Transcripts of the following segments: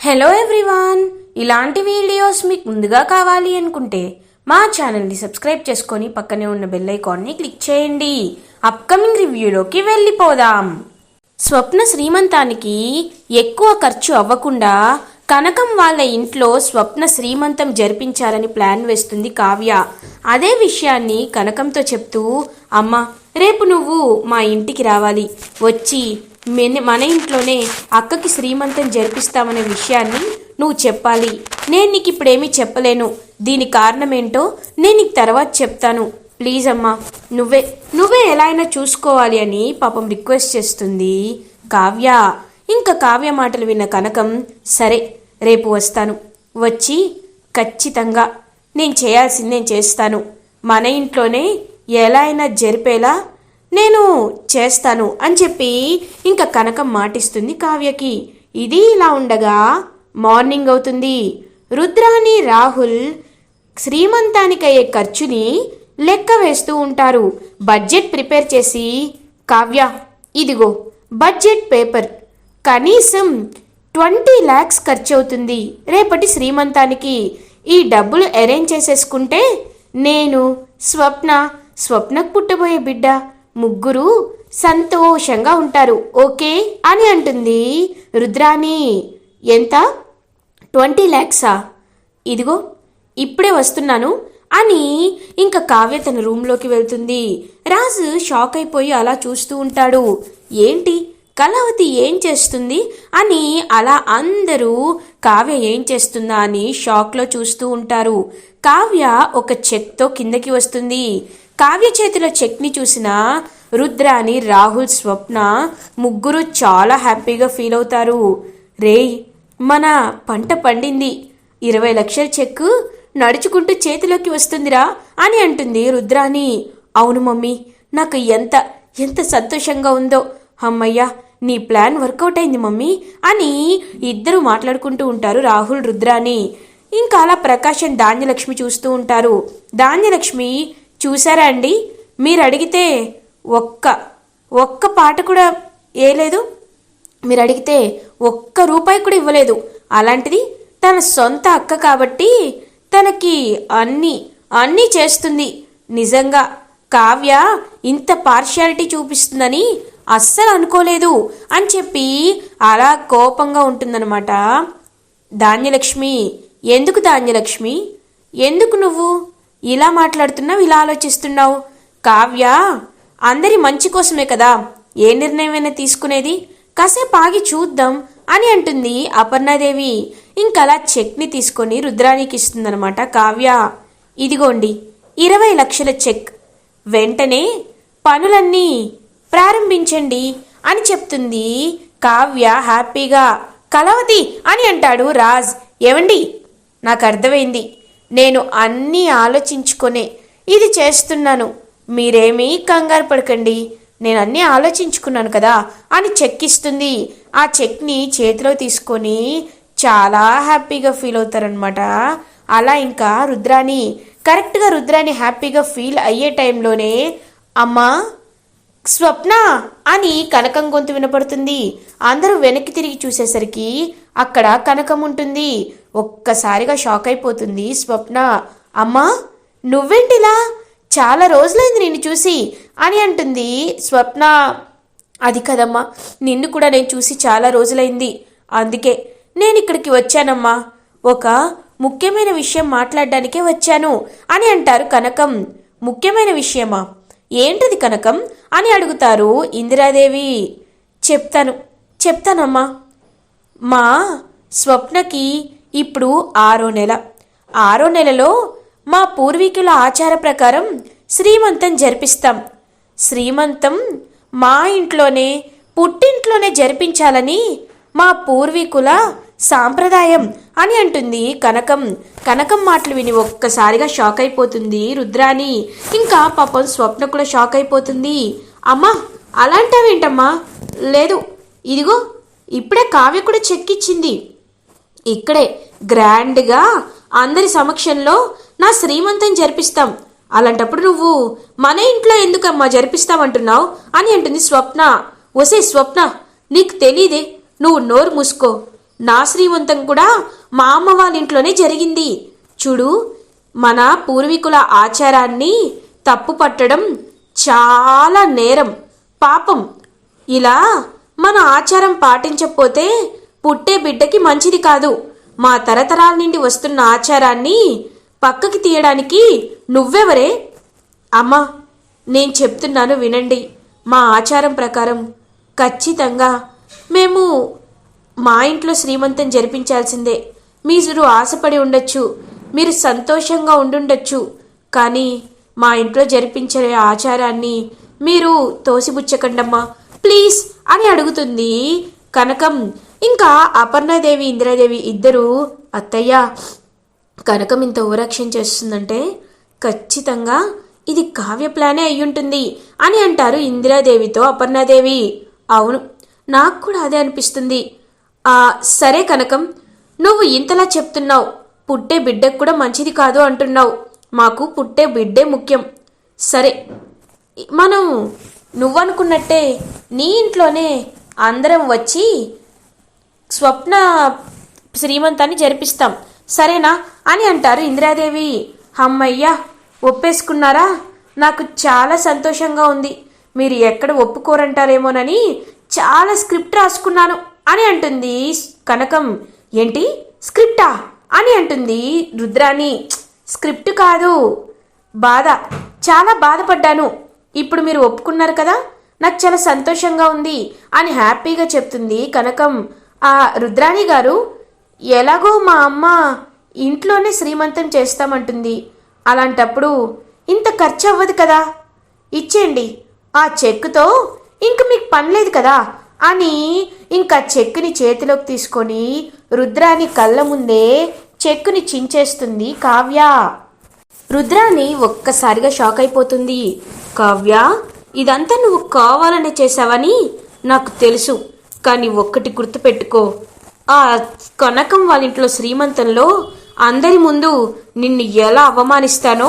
Hello everyone, ఇలాంటి videos మీకు ముందుగా కావాలి అనుకుంటే మా ఛానల్ని సబ్స్క్రైబ్ చేసుకొని పక్కనే ఉన్న బెల్ ఐకాన్ని క్లిక్ చేయండి. అప్కమింగ్ రివ్యూలోకి వెళ్ళిపోదాం. స్వప్న శ్రీమంతానికి ఎక్కువ ఖర్చు అవ్వకుండా కనకం వాళ్ళ ఇంట్లో స్వప్న శ్రీమంతం జరిపించాలని ప్లాన్ వేస్తుంది కావ్య. అదే విషయాన్ని కనకంతో చెప్తూ, అమ్మ రేపు నువ్వు మా ఇంటికి రావాలి, వచ్చి మన ఇంట్లోనే అక్కకి శ్రీమంతం జరిపిస్తామనే విషయాన్ని నువ్వు చెప్పాలి. నేను నీకు ఇప్పుడేమీ చెప్పలేను, దీని కారణమేంటో నేను నీకు తర్వాత చెప్తాను. ప్లీజ్ అమ్మా, నువ్వే ఎలా అయినా చూసుకోవాలి అని పాపం రిక్వెస్ట్ చేస్తుంది కావ్య. ఇంకా కావ్య మాటలు విన్న కనకం, సరే రేపు వస్తాను, వచ్చి ఖచ్చితంగా నేను చేయాల్సింది నేను చేస్తాను, మన ఇంట్లోనే ఎలా అయినా జరిపేలా నేను చేస్తాను అని చెప్పి ఇంకా కనకం మాటిస్తుంది కావ్యకి. ఇది ఇలా ఉండగా మార్నింగ్ అవుతుంది. రుద్రాని రాహుల్ శ్రీమంతానికి అయ్యే ఖర్చుని లెక్క వేస్తూ ఉంటారు. బడ్జెట్ ప్రిపేర్ చేసి, కావ్య ఇదిగో బడ్జెట్ పేపర్, కనీసం 20 lakhs ఖర్చు అవుతుంది రేపటి శ్రీమంతానికి. ఈ డబ్బులు అరేంజ్ చేసేసుకుంటే నేను స్వప్నకు పుట్టబోయే బిడ్డ ముగ్గురు సంతోషంగా ఉంటారు, ఓకే అని అంటుంది రుద్రాని. ఎంత? 20 lakhs? ఇదిగో ఇప్పుడే వస్తున్నాను అని ఇంకా కావ్య తన రూమ్లోకి వెళ్తుంది. రాజు షాక్ అయిపోయి అలా చూస్తూ ఉంటాడు. ఏంటి కళావతి ఏం చేస్తుంది అని అలా అందరూ కావ్య ఏం చేస్తుందా అని షాక్లో చూస్తూ ఉంటారు. కావ్య ఒక చెక్తో కిందకి వస్తుంది. కావ్య చేతిలో చెక్ని చూసిన రుద్రాని, రాహుల్, స్వప్న ముగ్గురు చాలా హ్యాపీగా ఫీల్ అవుతారు. రేయ్, మన పంట పండింది, 20 లక్షల చెక్ నడుచుకుంటూ చేతిలోకి వస్తుందిరా అని అంటుంది రుద్రాని. అవును మమ్మీ, నాకు ఎంత సంతోషంగా ఉందో. అమ్మయ్యా, నీ ప్లాన్ వర్కౌట్ అయింది మమ్మీ అని ఇద్దరు మాట్లాడుకుంటూ ఉంటారు రాహుల్, రుద్రాని. ఇంకా అలా ప్రకాశం, ధాన్యలక్ష్మి చూస్తూ ఉంటారు. ధాన్యలక్ష్మి, చూసారా అండి, మీరు అడిగితే ఒక్క పాట కూడా వేయలేదు, మీరు అడిగితే ఒక్క రూపాయి కూడా ఇవ్వలేదు. అలాంటిది తన సొంత అక్క కాబట్టి తనకి అన్నీ చేస్తుంది. నిజంగా కావ్య ఇంత పార్షియాలిటీ చూపిస్తుందని అస్సలు అనుకోలేదు అని చెప్పి అలా కోపంగా ఉంటుందన్నమాట ధాన్యలక్ష్మి. ఎందుకు ధాన్యలక్ష్మి, ఎందుకు నువ్వు ఇలా మాట్లాడుతున్నావు, ఇలా ఆలోచిస్తున్నావు? కావ్య అందరి మంచి కోసమే కదా ఏ నిర్ణయమైనా తీసుకునేది, కాసేపు ఆగి చూద్దాం అని అంటుంది అపర్ణాదేవి. ఇంకలా చెక్ని తీసుకొని రుద్రానికి ఇస్తుందన్నమాట కావ్య. ఇదిగోండి 20 లక్షల చెక్, వెంటనే పనులన్నీ ప్రారంభించండి అని చెప్తుంది కావ్య హ్యాపీగా. కళావతి అని అంటాడు రాజ్. ఏవండి, నాకు అర్థమైంది, నేను అన్నీ ఆలోచించుకొనే ఇది చేస్తున్నాను, మీరేమీ కంగారు పడకండి, నేను అన్నీ ఆలోచించుకున్నాను కదా అని చెక్ ఇస్తుంది. ఆ చెక్ని చేతిలో తీసుకొని చాలా హ్యాపీగా ఫీల్ అవుతారనమాట. అలా ఇంకా కరెక్ట్గా రుద్రాని హ్యాపీగా ఫీల్ అయ్యే టైంలోనే అమ్మా స్వప్న అని కనకం గొంతు వినపడుతుంది. అందరూ వెనక్కి తిరిగి చూసేసరికి అక్కడ కనకం ఉంటుంది. ఒక్కసారిగా షాక్ అయిపోతుంది స్వప్న. అమ్మా నువ్వేంటిలా, చాలా రోజులైంది నిన్ను చూసి అని అంటుంది స్వప్న. అది కదమ్మా, నిన్ను కూడా నేను చూసి చాలా రోజులైంది, అందుకే నేను ఇక్కడికి వచ్చానమ్మా, ఒక ముఖ్యమైన విషయం మాట్లాడడానికే వచ్చాను అని అంటారు కనకం. ముఖ్యమైన విషయమా? ఏంటది కనకం అని అడుగుతారు ఇందిరాదేవి. చెప్తానమ్మా, మా స్వప్నకి ఇప్పుడు 6వ నెల. 6వ నెలలో మా పూర్వీకుల ఆచార ప్రకారం శ్రీమంతం జరిపిస్తాం. శ్రీమంతం మా ఇంట్లోనే, పుట్టింట్లోనే జరిపించాలని మా పూర్వీకుల సాంప్రదాయం అని అంటుంది కనకం. కనకం మాటలు విని ఒక్కసారిగా షాక్ అయిపోతుంది రుద్రాని. ఇంకా పాపం స్వప్న కూడా షాక్ అయిపోతుంది. అమ్మా అలాంటివేంటమ్మా? లేదు, ఇదిగో ఇప్పుడే కావ్య కూడా చెక్ ఇచ్చింది, ఇక్కడే గ్రాండ్గా అందరి సమక్షంలో నా శ్రీమంతం జరిపిస్తాం. అలాంటప్పుడు నువ్వు మన ఇంట్లో ఎందుకమ్మా జరిపిస్తామంటున్నావు అని అంటుంది స్వప్న. ఒసే స్వప్న, నీకు తెలీదే, నువ్వు నోరు మూసుకో. నా శ్రీమంతం కూడా మా అమ్మ వాళ్ళ ఇంట్లోనే జరిగింది. చూడు, మన పూర్వీకుల ఆచారాన్ని తప్పు పట్టడం చాలా నేరం, పాపం. ఇలా మన ఆచారం పాటించకపోతే పుట్టే బిడ్డకి మంచిది కాదు. మా తరతరాల నుండి వస్తున్న ఆచారాన్ని పక్కకి తీయడానికి నువ్వెవరే? అమ్మా, నేను చెప్తున్నాను వినండి. మా ఆచారం ప్రకారం ఖచ్చితంగా మేము మా ఇంట్లో శ్రీమంతం జరిపించాల్సిందే. మీరు ఆశపడి ఉండొచ్చు, మీరు సంతోషంగా ఉండుండొచ్చు, కానీ మా ఇంట్లో జరిపించే ఆచారాన్ని మీరు తోసిపుచ్చకండమ్మా ప్లీజ్ అని అడుగుతుంది కనకం. ఇంకా అపర్ణాదేవి ఇందిరాదేవి ఇద్దరు, అత్తయ్య, కనకం ఇంత ఓవరాక్షన్ చేస్తుందంటే ఖచ్చితంగా ఇది కావ్య ప్లానే అయ్యుంటుంది అని అంటారు ఇందిరాదేవితో అపర్ణాదేవి. అవును, నాకు కూడా అదే అనిపిస్తుంది. సరే కనకం, నువ్వు ఇంతలా చెప్తున్నావు, పుట్టే బిడ్డకు కూడా మంచిది కాదు అంటున్నావు. మాకు పుట్టే బిడ్డే ముఖ్యం. సరే, మనం నువ్వనుకున్నట్టే నీ ఇంట్లోనే అందరం వచ్చి స్వప్న శ్రీమంతాన్ని జరిపిస్తాం, సరేనా అని అంటారు ఇందిరాదేవి. అమ్మయ్యా, ఒప్పేసుకున్నారా? నాకు చాలా సంతోషంగా ఉంది. మీరు ఎక్కడ ఒప్పుకోరంటారేమోనని చాలా స్క్రిప్ట్ రాసుకున్నాను అని అంటుంది కనకం. ఏంటి స్క్రిప్టా అని అంటుంది రుద్రాణి. స్క్రిప్ట్ కాదు, బాధ. చాలా బాధపడ్డాను. ఇప్పుడు మీరు ఒప్పుకున్నారు కదా, నాకు చాలా సంతోషంగా ఉంది అని హ్యాపీగా చెప్తుంది కనకం. రుద్రాణి గారు, ఎలాగో మా అమ్మ ఇంట్లోనే శ్రీమంతం చేస్తామంటుంది. అలాంటప్పుడు ఇంత ఖర్చు అవ్వదు కదా, ఇచ్చేయండి ఆ చెక్కుతో, ఇంక మీకు పని లేదు కదా అని ఇంకా చెక్కుని చేతిలోకి తీసుకొని రుద్రాణి కళ్ళ ముందే చెక్కుని చించేస్తుంది కావ్య. రుద్రాణి ఒక్కసారిగా షాక్ అయిపోతుంది. కావ్య, ఇదంతా నువ్వు కావాలనే చేసావని నాకు తెలుసు, కానీ ఒక్కటి గుర్తుపెట్టుకో, ఆ కనకం వాళ్ళ ఇంట్లో శ్రీమంతంలో అందరి ముందు నిన్ను ఎలా అవమానిస్తానో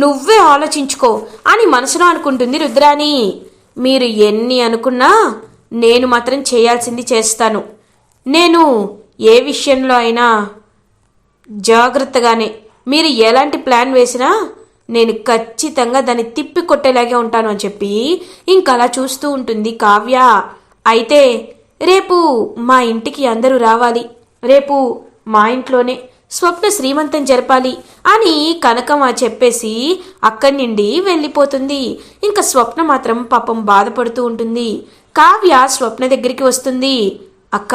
నువ్వే ఆలోచించుకో అని మనసులో అనుకుంటుంది రుద్రాణి. మీరు ఎన్ని అనుకున్నా నేను మాత్రం చేయాల్సింది చేస్తాను. నేను ఏ విషయంలో అయినా జాగ్రత్తగానే, మీరు ఎలాంటి ప్లాన్ వేసినా నేను ఖచ్చితంగా దాన్ని తిప్పి కొట్టేలాగే ఉంటాను అని చెప్పి ఇంకా అలా చూస్తూ ఉంటుంది కావ్య. అయితే రేపు మా ఇంటికి అందరూ రావాలి, రేపు మా ఇంట్లోనే స్వప్న శ్రీమంతం జరపాలి అని కనకం చెప్పేసి అక్కడి నుండి వెళ్ళిపోతుంది. ఇంకా స్వప్న మాత్రం పాపం బాధపడుతూ ఉంటుంది. కావ్య స్వప్న దగ్గరికి వస్తుంది. అక్క,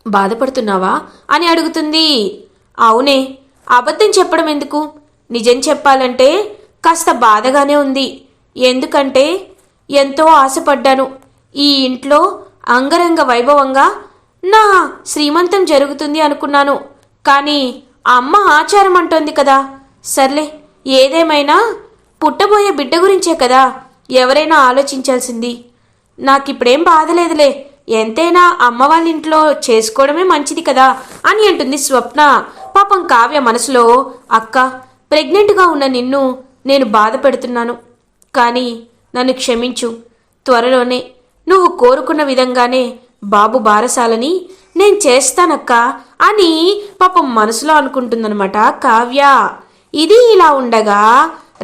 బాధపడుతున్నావా అని అడుగుతుంది. అవునే, అబద్ధం చెప్పడం ఎందుకు, నిజం చెప్పాలంటే కాస్త బాధగానే ఉంది. ఎందుకంటే ఎంతో ఆశపడ్డాను, ఈ ఇంట్లో అంగరంగ వైభవంగా నా శ్రీమంతం జరుగుతుంది అనుకున్నాను. కానీ అమ్మ ఆచారం అంటోంది కదా. సర్లే, ఏదేమైనా పుట్టబోయే బిడ్డ గురించే కదా ఎవరైనా ఆలోచించాల్సింది. నాకిప్పుడేం బాధలేదులే, ఎంతైనా అమ్మ వాళ్ళ ఇంట్లో చేసుకోవడమే మంచిది కదా అని అంటుంది స్వప్న. పాపం కావ్య మనసులో, అక్క, ప్రెగ్నెంట్గా ఉన్న నిన్ను నేను బాధ పెడుతున్నాను, కానీ నన్ను క్షమించు. త్వరలోనే నువ్వు కోరుకున్న విధంగానే బాబు బారసాలని నేను చేస్తానక్క అని పాపం మనసులో అనుకుంటుందన్నమాట కావ్య. ఇది ఇలా ఉండగా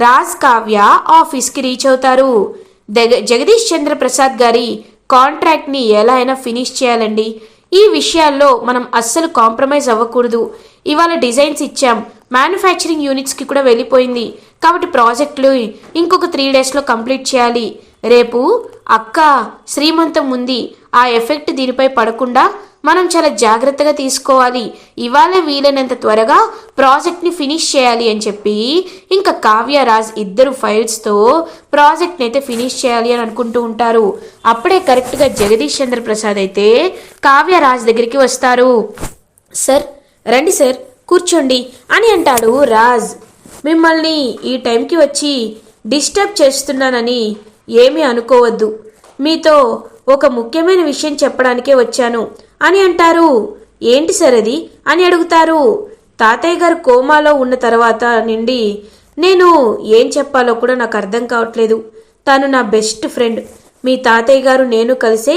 రాజ్ కావ్య ఆఫీస్కి రీచ్ అవుతారు. జగదీష్ చంద్ర ప్రసాద్ గారి కాంట్రాక్ట్ని ఎలా అయినా ఫినిష్ చేయాలండి. ఈ విషయాల్లో మనం అస్సలు కాంప్రమైజ్ అవ్వకూడదు. ఇవాళ డిజైన్స్ ఇచ్చాం, మ్యానుఫ్యాక్చరింగ్ యూనిట్స్కి కూడా వెళ్ళిపోయింది, కాబట్టి ప్రాజెక్టులు ఇంకొక 3 డేస్లో కంప్లీట్ చేయాలి. రేపు అక్క శ్రీమంతం ఉంది, ఆ ఎఫెక్ట్ దీనిపై పడకుండా మనం చాలా జాగ్రత్తగా తీసుకోవాలి. ఇవాళ వీలైనంత త్వరగా ప్రాజెక్ట్ని ఫినిష్ చేయాలి అని చెప్పి ఇంకా కావ్యరాజ్ ఇద్దరు ఫైల్స్తో ప్రాజెక్ట్ని అయితే ఫినిష్ చేయాలి అని అనుకుంటూ ఉంటారు. అప్పుడే కరెక్ట్గా జగదీష్ చంద్ర ప్రసాద్ అయితే కావ్యరాజ్ దగ్గరికి వస్తారు. సార్, రండి సార్, కూర్చోండి అని అంటాడు రాజ్. మిమ్మల్ని ఈ టైంకి వచ్చి డిస్టర్బ్ చేస్తున్నానని ఏమీ అనుకోవద్దు, మీతో ఒక ముఖ్యమైన విషయం చెప్పడానికే వచ్చాను అని అంటారు. ఏంటి సార్ అది అని అడుగుతారు. తాతయ్య గారు కోమాలో ఉన్న తర్వాత నుండి నేను ఏం చెప్పాలో కూడా నాకు అర్థం కావట్లేదు. తను నా బెస్ట్ ఫ్రెండ్. మీ తాతయ్య గారు నేను కలిసే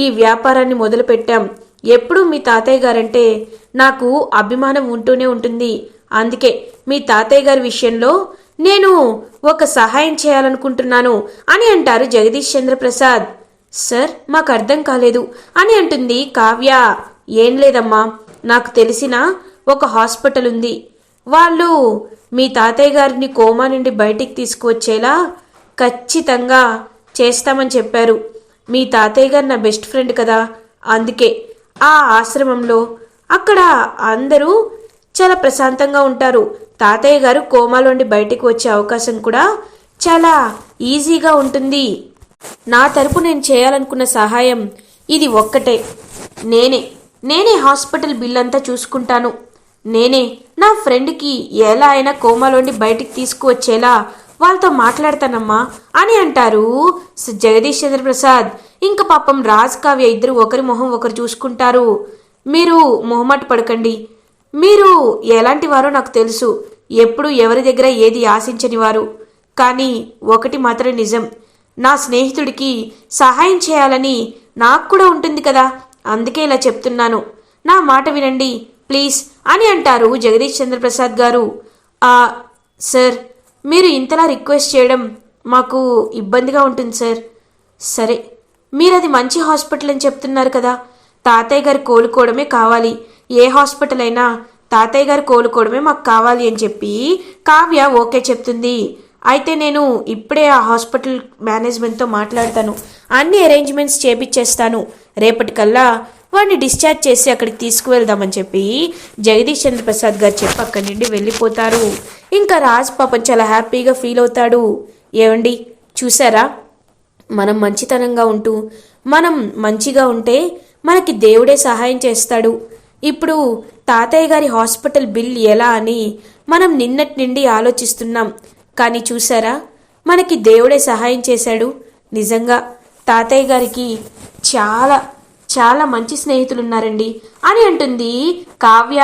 ఈ వ్యాపారాన్ని మొదలుపెట్టాం. ఎప్పుడూ మీ తాతయ్య గారంటే నాకు అభిమానం ఉంటూనే ఉంటుంది. అందుకే మీ తాతయ్య గారి విషయంలో నేను ఒక సహాయం చేయాలనుకుంటున్నాను అని అంటారు జగదీష్ చంద్రప్రసాద్. సార్, మాకు అర్థం కాలేదు అని అంటుంది కావ్య. ఏం లేదమ్మా, నాకు తెలిసిన ఒక హాస్పిటల్ ఉంది. వాళ్ళు మీ తాతయ్య గారిని కోమా నుండి బయటికి తీసుకువచ్చేలా ఖచ్చితంగా చేస్తామని చెప్పారు. మీ తాతయ్య గారు నా బెస్ట్ ఫ్రెండ్ కదా, అందుకే ఆ ఆశ్రమంలో అక్కడ అందరూ చాలా ప్రశాంతంగా ఉంటారు. తాతయ్య గారు కోమాలోండి బయటికి వచ్చే అవకాశం కూడా చాలా ఈజీగా ఉంటుంది. నా తరపు నేను చేయాలనుకున్న సహాయం ఇది ఒక్కటే. నేనే హాస్పిటల్ బిల్ అంతా చూసుకుంటాను. నేనే నా ఫ్రెండ్కి ఎలా అయినా కోమాలోండి బయటికి తీసుకువచ్చేలా వాళ్ళతో మాట్లాడతానమ్మా అని అంటారు జగదీష్ చంద్రప్రసాద్. ఇంకా పాపం రాజ్ కావ్య ఇద్దరు ఒకరి మొహం ఒకరు చూసుకుంటారు. మీరు మొహమాట పడకండి, మీరు ఎలాంటి వారో నాకు తెలుసు. ఎప్పుడు ఎవరి దగ్గర ఏది ఆశించని వారు. కానీ ఒకటి మాత్రం నిజం, నా స్నేహితుడికి సహాయం చేయాలని నాకు కూడా ఉంటుంది కదా, అందుకే ఇలా చెప్తున్నాను. నా మాట వినండి ప్లీజ్ అని అంటారు జగదీష్ చంద్రప్రసాద్ గారు. సార్, మీరు ఇంతలా రిక్వెస్ట్ చేయడం మాకు ఇబ్బందిగా ఉంటుంది సార్. సరే, మీరు అది మంచి హాస్పిటల్ అని చెప్తున్నారు కదా, తాతయ్య గారు కోలుకోవడమే కావాలి. ఏ హాస్పిటల్ అయినా తాతయ్య గారు కోలుకోవడమే మాకు కావాలి అని చెప్పి కావ్య ఓకే చెప్తుంది. అయితే నేను ఇప్పుడే ఆ హాస్పిటల్ మేనేజ్మెంట్తో మాట్లాడతాను, అన్ని అరేంజ్మెంట్స్ చేపిచ్చేస్తాను. రేపటికల్లా వాడిని డిశ్చార్జ్ చేసి అక్కడికి తీసుకువెళ్దామని చెప్పి జగదీష్ చంద్రప్రసాద్ గారు చెప్పి అక్కడి నుండి వెళ్ళిపోతారు. ఇంకా రాజ్ పాపం చాలా హ్యాపీగా ఫీల్ అవుతాడు. ఏమండి, చూసారా, మనం మంచితనంగా ఉంటూ మనం మంచిగా ఉంటే మనకి దేవుడే సహాయం చేస్తాడు. ఇప్పుడు తాతయ్య గారి హాస్పిటల్ బిల్ ఎలా అని మనం నిన్నటి నుండి ఆలోచిస్తున్నాం, కానీ చూసారా, మనకి దేవుడే సహాయం చేశాడు. నిజంగా తాతయ్య గారికి చాలా చాలా మంచి స్నేహితులు ఉన్నారండి అని అంటుంది కావ్య.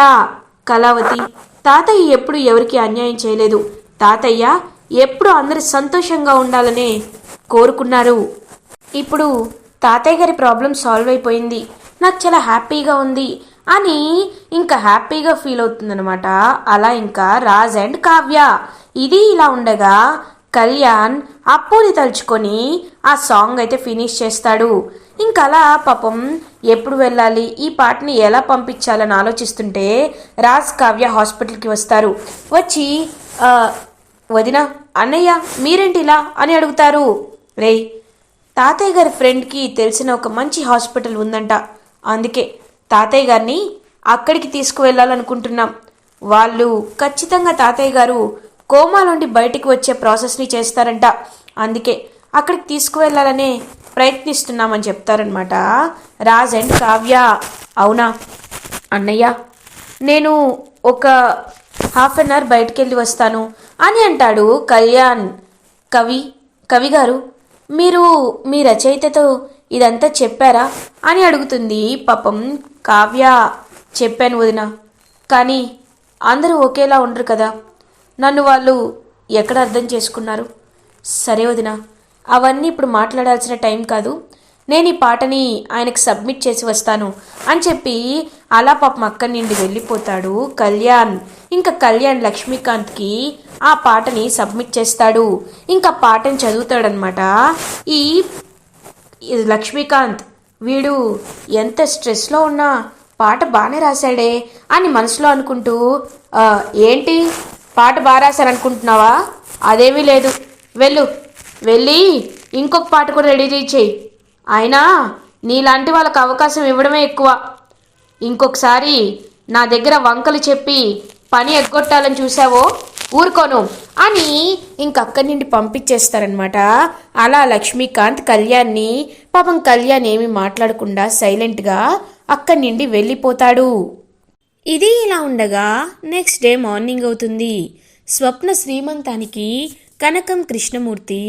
కళావతి, తాతయ్య ఎప్పుడు ఎవరికి అన్యాయం చేయలేదు. తాతయ్య ఎప్పుడు అందరు సంతోషంగా ఉండాలనే కోరుకున్నారు. ఇప్పుడు తాతయ్య గారి ప్రాబ్లం సాల్వ్ అయిపోయింది, నాకు చాలా హ్యాపీగా ఉంది అని ఇంకా హ్యాపీగా ఫీల్ అవుతుందనమాట. అలా ఇంకా రాజ్ అండ్ కావ్య. ఇది ఇలా ఉండగా కళ్యాణ్ అప్పుని తలుచుకొని ఆ సాంగ్ అయితే ఫినిష్ చేస్తాడు. ఇంకా అలా పాపం ఎప్పుడు వెళ్ళాలి, ఈ పాటని ఎలా పంపించాలని ఆలోచిస్తుంటే రాజ్ కావ్య హాస్పిటల్కి వస్తారు. వచ్చి వదిన, అన్నయ్య మీరేంటి ఇలా అని అడుగుతారు. రే, తాతయ్య గారి ఫ్రెండ్కి తెలిసిన ఒక మంచి హాస్పిటల్ ఉందంట, అందుకే తాతయ్య గారిని అక్కడికి తీసుకువెళ్ళాలనుకుంటున్నాం. వాళ్ళు ఖచ్చితంగా తాతయ్య గారు కోమాలోండి బయటికి వచ్చే ప్రాసెస్ని చేస్తారంట, అందుకే అక్కడికి తీసుకువెళ్ళాలనే ప్రయత్నిస్తున్నామని చెప్తారనమాట రాజ్ అండ్ కావ్య. అవునా అన్నయ్య, నేను ఒక హాఫ్ అన్ అవర్ బయటికి వెళ్ళి వస్తాను అని అంటాడు కళ్యాణ్. కవి గారు, మీరు మీ రచయితతో ఇదంతా చెప్పారా అని అడుగుతుంది పాపం కావ్య. చెప్పాను వదిన, కానీ అందరూ ఒకేలా ఉండరు కదా, నన్ను వాళ్ళు ఎక్కడ అర్థం చేసుకున్నారు. సరే వదిన, అవన్నీ ఇప్పుడు మాట్లాడాల్సిన టైం కాదు, నేను ఈ పాటని ఆయనకు సబ్మిట్ చేసి వస్తాను అని చెప్పి అలా పాపం అక్కడి నుండి వెళ్ళిపోతాడు కళ్యాణ్. ఇంకా కళ్యాణ్ లక్ష్మీకాంత్కి ఆ పాటని సబ్మిట్ చేస్తాడు. ఇంకా పాటని చదువుతాడనమాట ఈ లక్ష్మీకాంత్. వీడు ఎంత స్ట్రెస్లో ఉన్నా పాట బాగానే రాశాడే అని మనసులో అనుకుంటూ, ఏంటి పాట బాగా రాశారనుకుంటున్నావా? అదేమీ లేదు, వెళ్ళి ఇంకొక పాట కూడా రెడీ చేయి. అయినా నీలాంటి వాళ్ళకు అవకాశం ఇవ్వడమే ఎక్కువ. ఇంకొకసారి నా దగ్గర వంకలు చెప్పి పని ఎగ్గొట్టాలని చూసావో ఊరుకోను అని ఇంకక్కడి నుండి పంపించేస్తారనమాట. అలా లక్ష్మీకాంత్ కళ్యాణ్ని, పాపం కళ్యాణ్ ఏమీ మాట్లాడకుండా సైలెంట్గా అక్కడి నుండి వెళ్ళిపోతాడు. ఇది ఇలా ఉండగా నెక్స్ట్ డే మార్నింగ్ అవుతుంది. స్వప్న శ్రీమంతానికి కనకం కృష్ణమూర్తి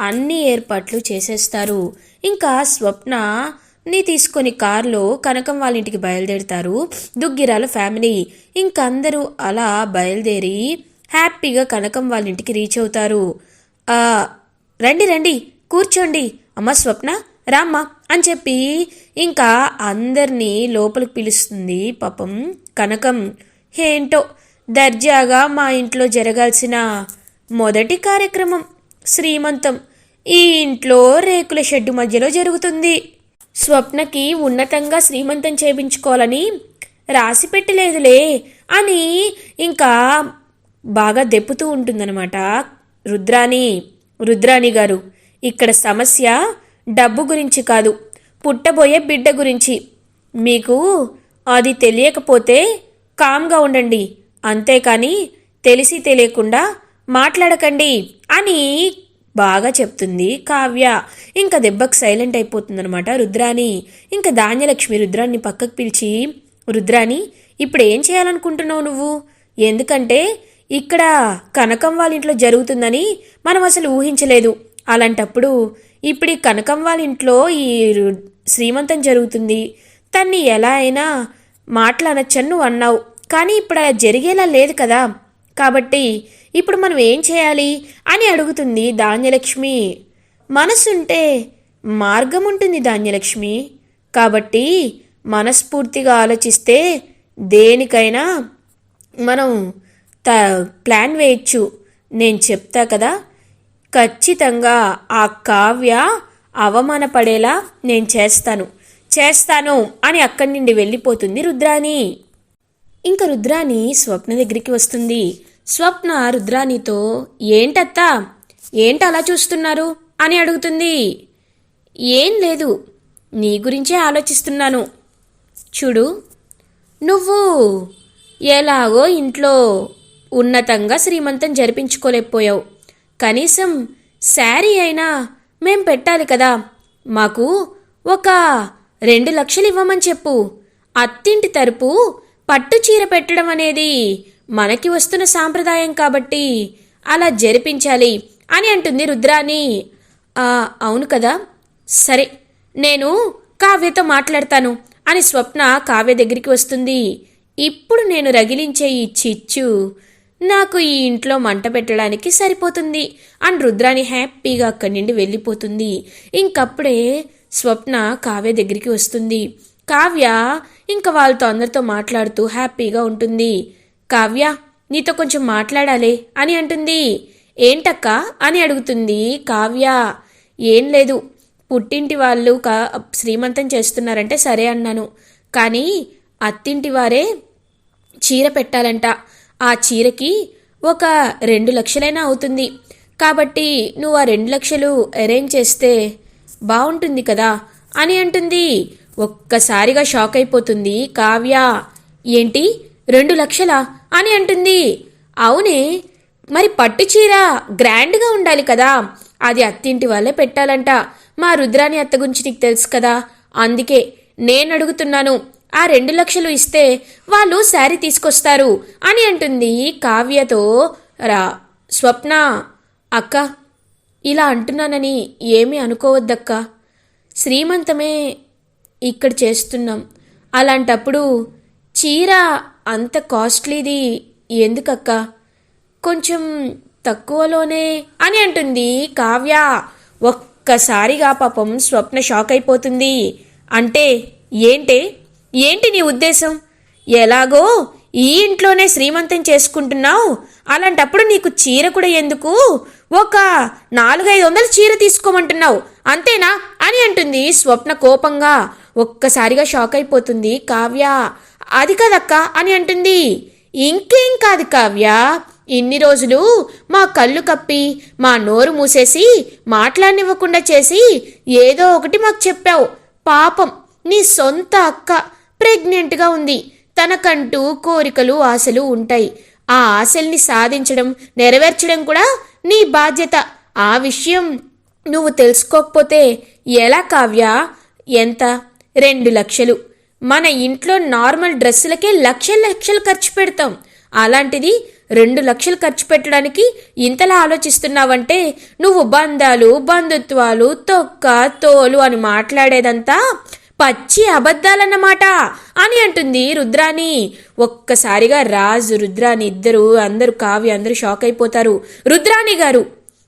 అన్ని ఏర్పాట్లు చేసేస్తారు. ఇంకా స్వప్నని తీసుకొని కారులో కనకం వాళ్ళ ఇంటికి బయలుదేరుతారు దుగ్గిరాల ఫ్యామిలీ. ఇంకందరూ అలా బయలుదేరి హ్యాపీగా కనకం వాళ్ళ ఇంటికి రీచ్ అవుతారు. రండి కూర్చోండి. అమ్మ స్వప్న రామ్మా అని చెప్పి ఇంకా అందరినీ లోపలికి పిలుస్తుంది పాపం కనకం. ఏంటో దర్జాగా మా ఇంట్లో జరగాల్సిన మొదటి కార్యక్రమం శ్రీమంతం ఈ ఇంట్లో రేకుల షెడ్డు మధ్యలో జరుగుతుంది. స్వప్నకి ఉన్నతంగా శ్రీమంతం చేయించుకోవాలని రాసి పెట్టలేదులే అని ఇంకా బాగా దెప్పుతూ ఉంటుందన్నమాట రుద్రాణి గారు. ఇక్కడ సమస్య డబ్బు గురించి కాదు, పుట్టబోయే బిడ్డ గురించి. మీకు అది తెలియకపోతే కామ్గా ఉండండి, అంతేకాని తెలిసి తెలియకుండా మాట్లాడకండి అని బాగా చెప్తుంది కావ్య. ఇంకా దెబ్బకు సైలెంట్ అయిపోతుందనమాట రుద్రాణి. ఇంకా ధాన్యలక్ష్మి రుద్రాన్ని పక్కకు పిలిచి, రుద్రాణి ఇప్పుడు ఏం చేయాలనుకుంటున్నావు నువ్వు? ఎందుకంటే ఇక్కడ కనకం వాళ్ళ ఇంట్లో జరుగుతుందని మనం అసలు ఊహించలేదు. అలాంటప్పుడు ఇప్పుడు ఈ కనకం వాళ్ళ ఇంట్లో ఈ శ్రీమంతం జరుగుతుంది, తన్ని ఎలా అయినా మాట్లాడచ్చని నువ్వు అన్నావు. కానీ ఇప్పుడు అలా జరిగేలా లేదు కదా, కాబట్టి ఇప్పుడు మనం ఏం చేయాలి అని అడుగుతుంది ధాన్యలక్ష్మి. మనసుంటే మార్గం ఉంటుంది ధాన్యలక్ష్మి, కాబట్టి మనస్ఫూర్తిగా ఆలోచిస్తే దేనికైనా మనం ప్లాన్ వేయచ్చు. నేను చెప్తా కదా, ఖచ్చితంగా ఆ కావ్య అవమానపడేలా నేను చేస్తాను అని అక్కడి నుండి వెళ్ళిపోతుంది రుద్రాణి. ఇంకా రుద్రాణి స్వప్న దగ్గరికి వస్తుంది. స్వప్న రుద్రాణితో, ఏంటత్తా ఏంటి అలా చూస్తున్నారు అని అడుగుతుంది. ఏం లేదు, నీ గురించే ఆలోచిస్తున్నాను. చూడు, నువ్వు ఎలాగో ఇంట్లో ఉన్నతంగా శ్రీమంతం జరిపించుకోలేకపోయావు, కనీసం శారీ అయినా మేం పెట్టాలి కదా. మాకు ఒక 2 లక్షలు ఇవ్వమని చెప్పు. అత్తింటి తరపు పట్టు చీర పెట్టడం అనేది మనకి వస్తున్న సాంప్రదాయం కాబట్టి అలా జరిపించాలి అని అంటుంది రుద్రాణి. అవును కదా, సరే నేను కావ్యతో మాట్లాడతాను అని స్వప్న కావ్య దగ్గరికి వస్తుంది. ఇప్పుడు నేను రగిలించే ఈ చిచ్చు నాకు ఈ ఇంట్లో మంట పెట్టడానికి సరిపోతుంది అని రుద్రాణి హ్యాపీగా అక్కడి నుండి వెళ్ళిపోతుంది. ఇంకప్పుడే స్వప్న కావ్య దగ్గరికి వస్తుంది. కావ్య ఇంకా వాళ్ళతో అందరితో మాట్లాడుతూ హ్యాపీగా ఉంటుంది. కావ్య, నీతో కొంచెం మాట్లాడాలి అని అంటుంది. ఏంటక్క అని అడుగుతుంది కావ్య. ఏం లేదు, పుట్టింటి వాళ్ళు శ్రీమంతం చేస్తున్నారంటే సరే అన్నాను, కానీ అత్తింటి వారే చీర పెట్టాలంట. ఆ చీరకి ఒక 2 లక్షలైనా అవుతుంది, కాబట్టి నువ్వు ఆ 2 లక్షలు అరేంజ్ చేస్తే బాగుంటుంది కదా అని అంటుంది. ఒక్కసారిగా షాక్ అయిపోతుంది కావ్య. ఏంటి 2 లక్షలా అని అంటుంది. అవునే, మరి పట్టు చీర గ్రాండ్గా ఉండాలి కదా, అది అత్తింటి వాళ్ళే పెట్టాలంట. మా రుద్రాణి అత్త గురించి నీకు తెలుసు కదా, అందుకే నేను అడుగుతున్నాను. ఆ 2 లక్షలు ఇస్తే వాళ్ళు శారీ తీసుకొస్తారు అని అంటుంది కావ్యతో. స్వప్న, అక్క ఇలా అంటున్నానని ఏమీ అనుకోవద్దక్క, శ్రీమంతమే ఇక్కడ చేస్తున్నాం, అలాంటప్పుడు చీర అంత కాస్ట్లీది ఎందుకక్క, కొంచెం తక్కువలోనే అని అంటుంది కావ్య. ఒక్కసారిగా పాపం స్వప్న షాక్ అయిపోతుంది. అంటే ఏంటి నీ ఉద్దేశం? ఎలాగో ఈ ఇంట్లోనే శ్రీమంతం చేసుకుంటున్నావు, అలాంటప్పుడు నీకు చీర కూడా ఎందుకు, ఒక 400-500 చీర తీసుకోమంటున్నావు అంతేనా అని అంటుంది స్వప్న కోపంగా. ఒక్కసారిగా షాక్ అయిపోతుంది కావ్య. అది కాదక్క అని అంటుంది. ఇంకేం కాదు కావ్య, ఇన్ని రోజులు మా కళ్ళు కప్పి మా నోరు మూసేసి మాట్లాడనివ్వకుండా చేసి ఏదో ఒకటి మాకు చెప్పావు. పాపం నీ సొంత అక్క ప్రెగ్నెంట్గా ఉంది, తనకంటూ కోరికలు ఆశలు ఉంటాయి. ఆ ఆశల్ని సాధించడం నెరవేర్చడం కూడా నీ బాధ్యత. ఆ విషయం నువ్వు తెలుసుకోకపోతే ఎలా కావ్య? ఎంత? 2 లక్షలు. మన ఇంట్లో నార్మల్ డ్రెస్సులకే లక్షలు ఖర్చు పెడతాం, అలాంటిది 2 లక్షలు ఖర్చు పెట్టడానికి ఇంతలా ఆలోచిస్తున్నావంటే నువ్వు బంధాలు బంధుత్వాలు తొక్క తోలు అని మాట్లాడేదంతా పచ్చి అబద్ధాలన్నమాట అని అంటుంది రుద్రాణి. ఒక్కసారిగా రాజు రుద్రాణి అందరూ కావ్య అందరూ షాక్ అయిపోతారు. రుద్రాణి గారు,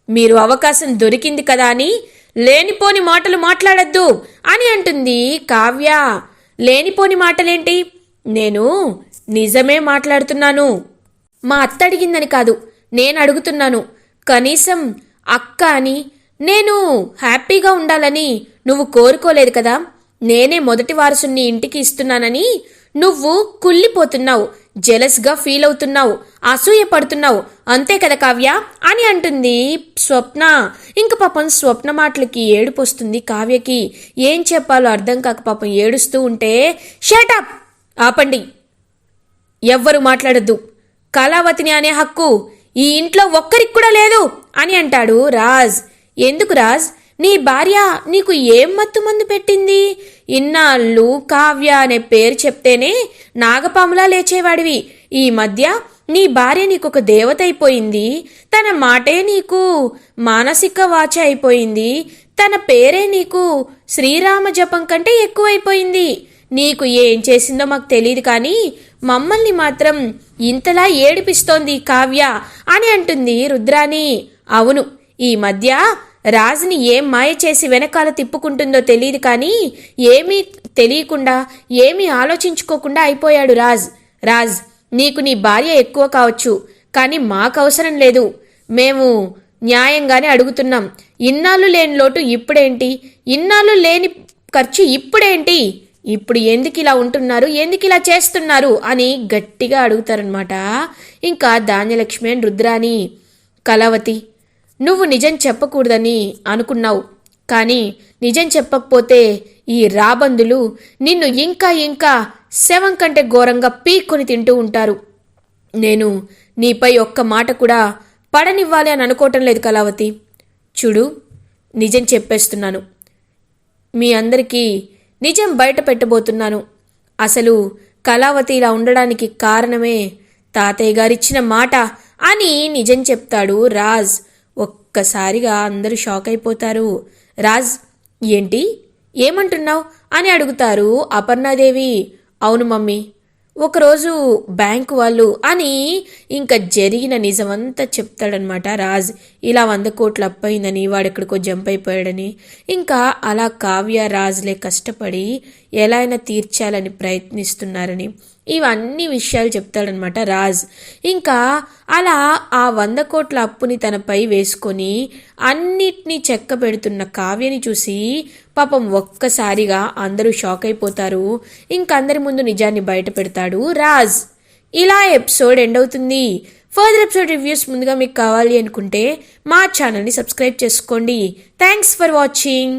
మీరు అవకాశం దొరికింది కదా అని లేనిపోని మాటలు మాట్లాడద్దు అని అంటుంది కావ్య. లేనిపోని మాటలేంటి? నేను నిజమే మాట్లాడుతున్నాను. మా అత్త అడిగిందని కాదు, నేను అడుగుతున్నాను. కనీసం అక్క అని నేను హ్యాపీగా ఉండాలని నువ్వు కోరుకోలేదు కదా. నేనే మొదటి వారసుని ఇంటికి ఇస్తున్నానని నువ్వు కుళ్ళిపోతున్నావు, జెలస్గా ఫీల్ అవుతున్నావు, అసూయ పడుతున్నావు, అంతే కదా కావ్య అని అంటుంది స్వప్న. ఇంక పాపం స్వప్న మాటలకి ఏడుపు వస్తుంది కావ్యకి. ఏం చెప్పాలో అర్థం కాక పాపం ఏడుస్తూ ఉంటే, షటప్, ఆపండి, ఎవ్వరు మాట్లాడద్దు. కళావతిని అనే హక్కు ఈ ఇంట్లో ఒక్కరికి కూడా లేదు అని అంటాడు రాజ్. ఎందుకు రాజ్, నీ భార్య నీకు ఏం మత్తుమందు పెట్టింది? ఇన్నాళ్ళు కావ్య అనే పేరు చెప్తేనే నాగపాములా లేచేవాడివి. ఈ మధ్య నీ భార్య నీకొక దేవత అయిపోయింది. తన మాటే నీకు మానసిక వాచ అయిపోయింది. తన పేరే నీకు శ్రీరామ జపం కంటే ఎక్కువైపోయింది. నీకు ఏం చేసిందో మాకు తెలియదు, కానీ మమ్మల్ని మాత్రం ఇంతలా ఏడిపిస్తోంది కావ్య అని అంటుంది రుద్రాణి. అవును, ఈ మధ్య రాజ్ని ఏం మాయ చేసి వెనకాల తిప్పుకుంటుందో తెలియదు, కానీ ఏమీ తెలియకుండా ఏమీ ఆలోచించుకోకుండా అయిపోయాడు రాజ్. రాజ్, నీకు నీ భార్య ఎక్కువ కావచ్చు, కానీ మాకు అవసరం లేదు. మేము న్యాయంగానే అడుగుతున్నాం. ఇన్నాళ్ళు లేని లోటు ఇప్పుడేంటి? ఇన్నాళ్ళు లేని ఖర్చు ఇప్పుడేంటి? ఇప్పుడు ఎందుకు ఇలా ఉంటున్నారు, ఎందుకు ఇలా చేస్తున్నారు అని గట్టిగా అడుగుతారనమాట. ఇంకా ధాన్యలక్ష్మి అండ్ రుద్రాణి, కళావతి, నువ్వు నిజం చెప్పకూడదని అనుకున్నావు, కానీ నిజం చెప్పకపోతే ఈ రాబందులు నిన్ను ఇంకా ఇంకా శవం కంటే ఘోరంగా పీక్కొని తింటూ ఉంటారు. నేను నీపై ఒక్క మాట కూడా పడనివ్వాలి అని అనుకోవటం లేదు కళావతి. చూడు, నిజం చెప్పేస్తున్నాను. మీ అందరికీ నిజం బయట పెట్టబోతున్నాను. అసలు కళావతి ఇలా ఉండడానికి కారణమే తాతయ్య గారిచ్చిన మాట అని నిజం చెప్తాడు రాజ్. ఒక్కసారిగా అందరూ షాక్ అయిపోతారు. రాజ్, ఏంటి, ఏమంటున్నావు అని అడుగుతారు అపర్ణాదేవి. అవును మమ్మీ, ఒకరోజు బ్యాంకు వాళ్ళు అని ఇంకా జరిగిన నిజమంతా చెప్తాడనమాట రాజ్. ఇలా 100 కోట్లు అప్పయిందని, వాడెక్కడికో జంప్ అయిపోయాడని, ఇంకా అలా కావ్య రాజ్లే కష్టపడి ఎలా అయినా తీర్చాలని ప్రయత్నిస్తున్నారని, ఇవన్నీ విషయాలు చెప్తాడనమాట రాజ్. ఇంకా అలా ఆ 100 కోట్ల అప్పుని తనపై వేసుకొని అన్నిటినీ చెక్క పెడుతున్న కావ్యని చూసి పాపం ఒక్కసారిగా అందరూ షాక్ అయిపోతారు. ఇంకా అందరి ముందు నిజాన్ని బయట పెడతాడు రాజ్. ఇలా ఎపిసోడ్ ఎండ్ అవుతుంది. ఫర్దర్ ఎపిసోడ్ రివ్యూస్ ముందుగా మీకు కావాలి అనుకుంటే మా ఛానల్ని సబ్స్క్రైబ్ చేసుకోండి. Thanks for watching.